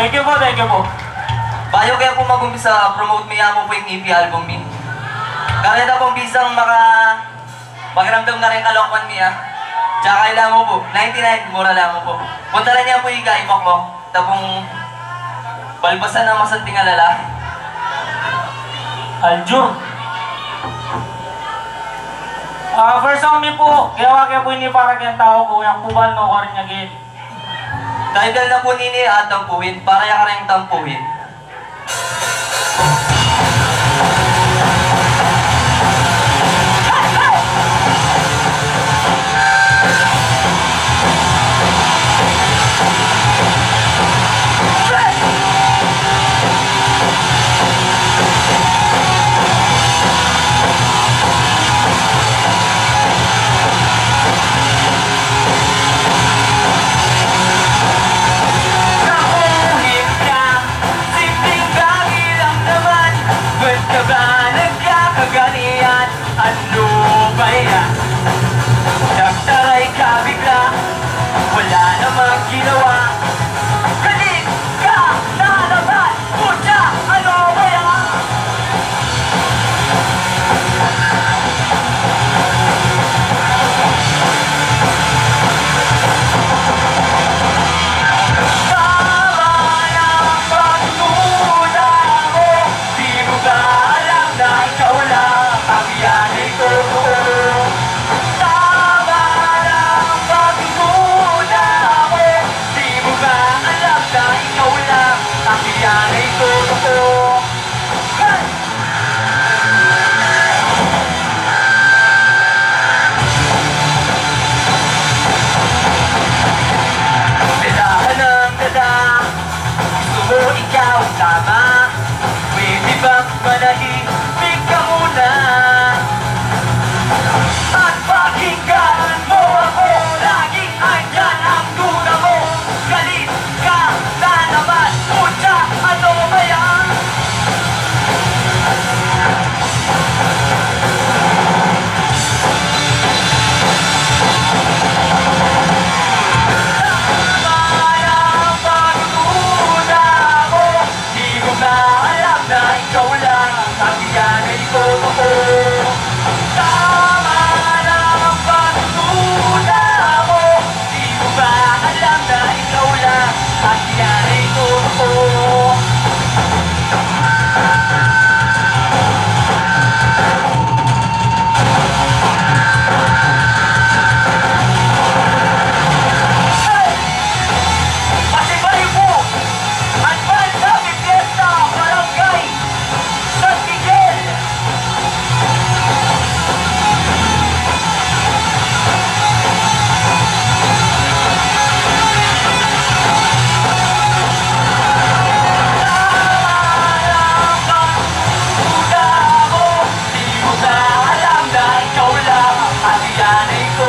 Thank you po, thank you po. Bayo kaya po mag-umpisa, promote mo yan mo po yung EP album mi. Kaya na pong bisang makiramdam na rin kalokwan niya. Tsaka kailangan mo po, 99, mura lang mo po. Punta lang niya po yung gaimok mo. Tapong balbasan ng masanting alala. Aljur. First song mi po, kaya po ini para kayang tao ko, yung kubal no karin niya gin. Title na po nini at tampuhin, para yung karang tampuhin. Ano ba yan? Nagtaray ka bigla, wala namang ginawa. Galit ka na naman, putya, ano ba yan? Tama ng pagtuda mo, di mo ba alam na ikaw lang ang iyanay ko? Tama ng pagtuda mo, di mo ba alam na ikaw lang ang iyanay ko? Hey! Dadahan ng dada, gusto mo ikaw tama. Pwede bang manahimik ka muna? At pakinggan mo ako, laging andyan ang duda mo. Galit ka na naman, putya, ano ba yan? Tama ng pagduda mo, di mo na alam na ikaw lang ang iyanay ko. Tama ng pagduda mo, di mo ba alam na ikaw lang ang iyanay ko. Pasibay po! Advance Happy Fiesta, Barangay San Miguel! Tama mo, di mo ba alam na ikaw lang ang iyanay ko.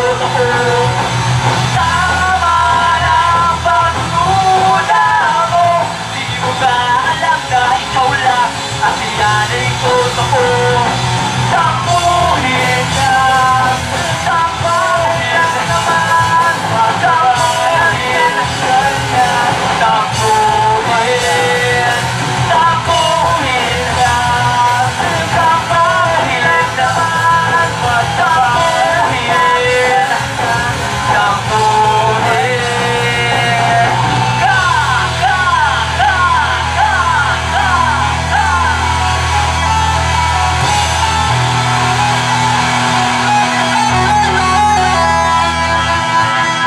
Tama ng pagduda mo, di mo ba alam na ikaw lang ang iyanay ko. Tampuhin ka, tampuhin ka naman, tampuhin ka na, tampuhin, tampuhin ka, tampuhin naman, tampuhin, tampuhin ka, ka.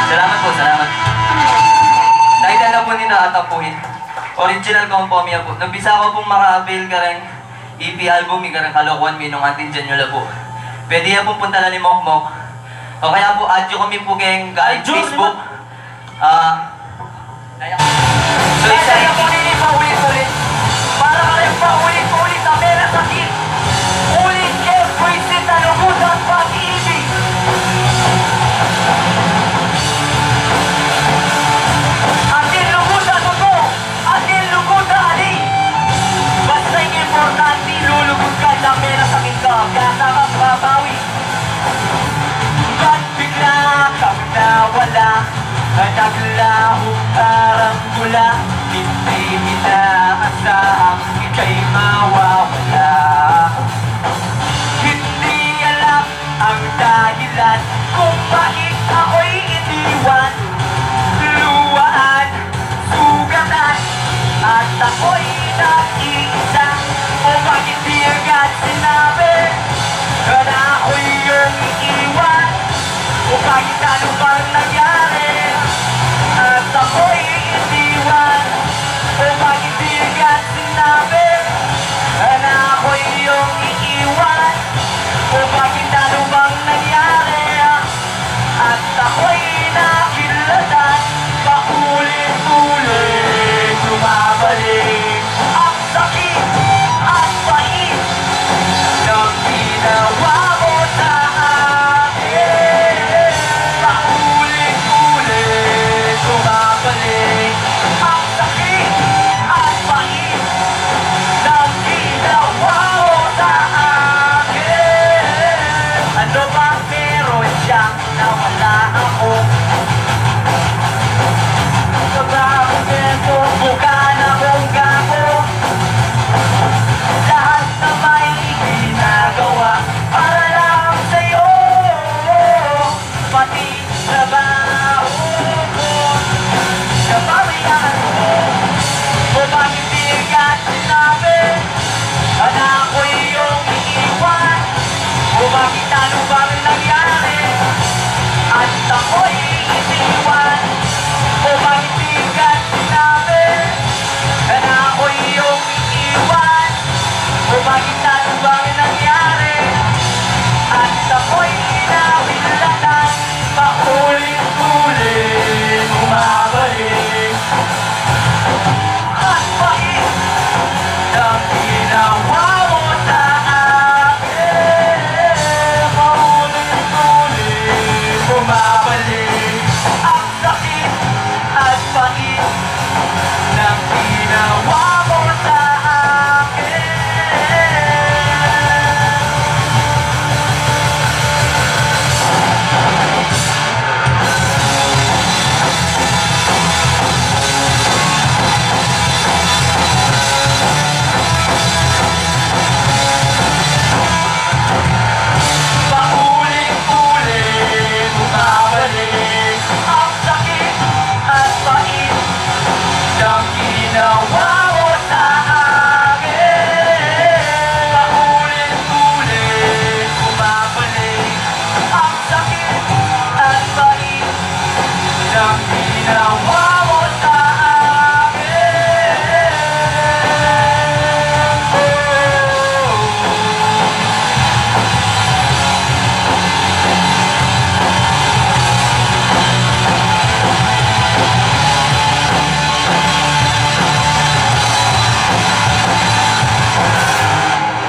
Salamat po, salamat. Title na po nito at tampuhin. Original kompo miya po. Nabisa ko pong maka-avail ka rin EP album mi karang kalokohan mi nung ating Janyola po. Pwede yan pong punta na ni Mokmok. O kaya po, add nyo kami po kayong Facebook. So isa yung po nini paulit-ulit. Para ka rin paulit-ulit na meron sa kit. Ulit every sit na lumutan pag-ibig. Atin lumutan mo to, atin lumutan ali. Basta yung importante, lulugod ka na meron sa kit ka. Kaya kang babawi. Ba't bigla kang nawala? Naglaho parang mula, hindi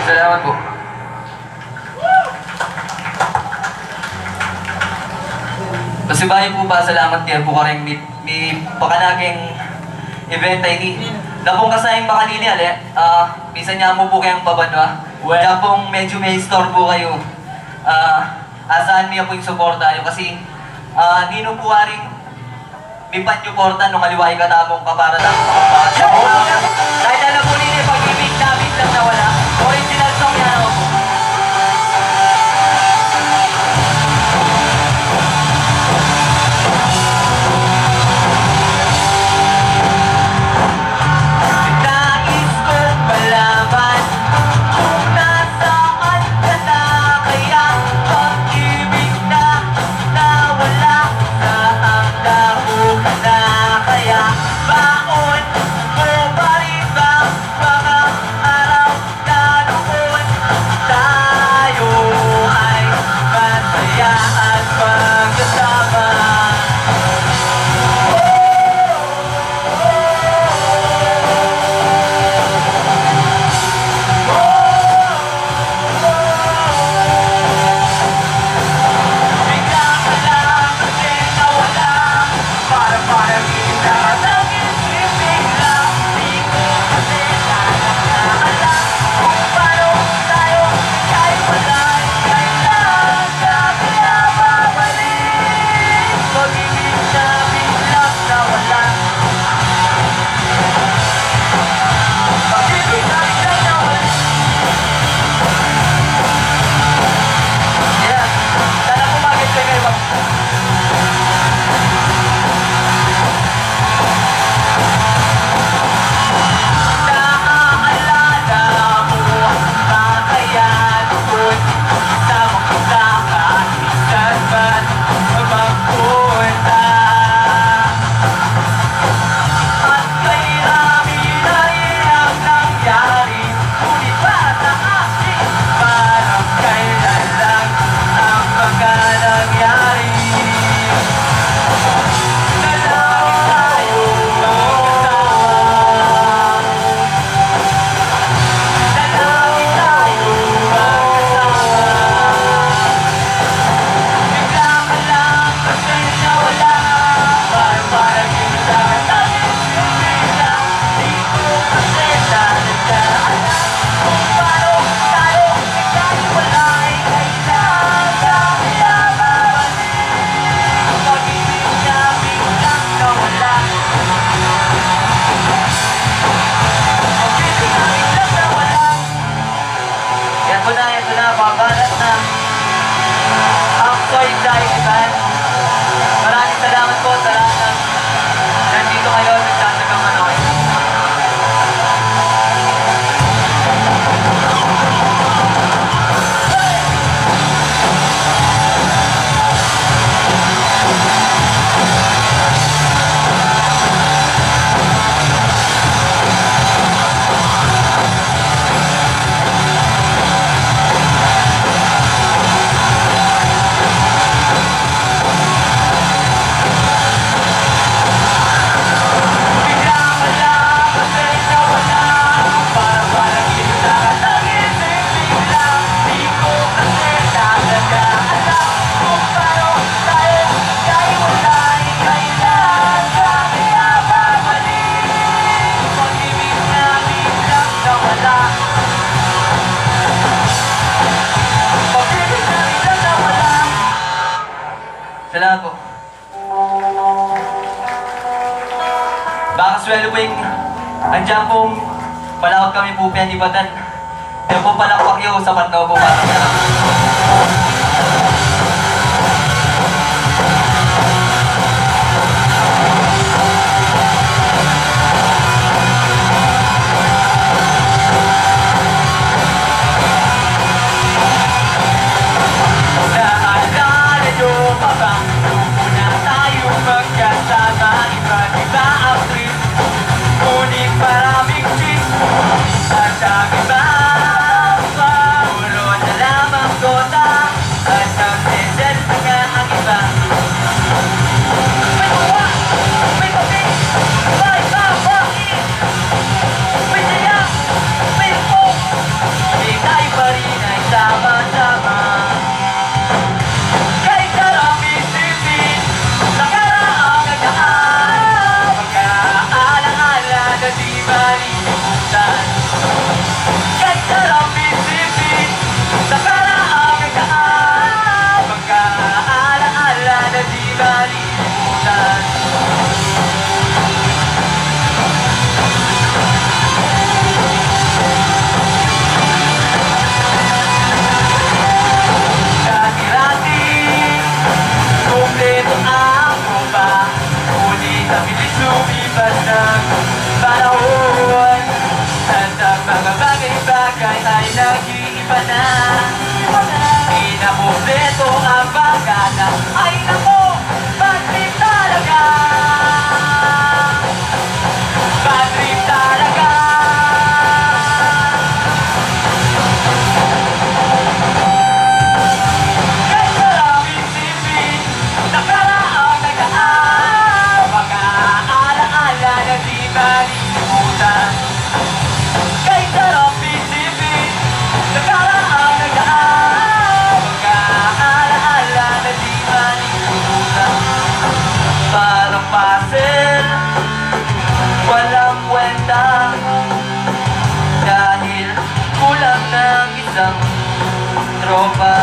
Salamat po. Kasi bahay po pa, salamat kaya po ka rin may pakanaging event ay ni Napong kasayang makanili ali, bisan niya mo po kayang pabanwa. Well, Kaya pong medyo may store po kayo. Asahan niya po yung suporta nyo kasi nino po haring bipat nyo porta nung kaliway katamong kaparatan sa kahit alam po ninyo pag-ibig namin lang na wala. Original song yan ako po. Nais kong malaman kung nasaan ka na, kaya pag-ibig na nawala, saan na mo ka na, kaya baon mo pa rin ba mga araw na noon tayo ay masaya at magkasama. Bigla ka lang kasi nawala, parang kita lang isipin lang. Di ko kasi alam kung paano tayo kahit wala'y kailan ka pinababalik. Pag-ibig na biglang nawala, pag-ibig na biglang nawala. Yeah, sana pumagit kayo kayo ba? Naaalala mo ba kaya noon isama kita kahit saan man magpunta? At kay rami na rin ang nangyari, ngunit para sa akin parang kailan lang ang mga nangyari. Nalangin tayo magkasama, nalangin tayo magkasama. Bigla ka lang kasi nawala, parang kita lang isipin lang. Di ko kasi talaga alam kung paano tayo kahit wala'y kailan ka pinababalik. Pag-ibig na biglang nawala, pag-ibig na biglang nawala. Yan po na, babalat na. Ako ay Daikitan. Maraming salamat po sa lahat ng nandito ngayon, nagsasagang manoy. Bigla ka lang kasi nawala, parang kita lang isipin lang. Di ko kasi talaga alam kung paano tayo kahit wala'y kailan ka pinababalik. Pag-ibig na biglang nawala, pag-ibig na biglang nawala. Salamat po. Baka swelo po yung andyan pong palakot kami po pinanibatan. Yan po palakpak yung sapat na po para sa naalala nyo pa ba nung una tayo magkasama, iba't iba ang trip, ngunit maraming trip at dami ba? Puro na lamang na. Inabuleto ang bagana. Ay nako, bad trip talaga. Bad trip talaga. Kahit maraming sipin, nakaraang nagaan, mga alaala na di malimutan. Kahit maraming sipin, nakaraang nagaan, mga alaala na di malimutan. Parang puzzle, walang kwenta, dahil kulang ng isang tropa.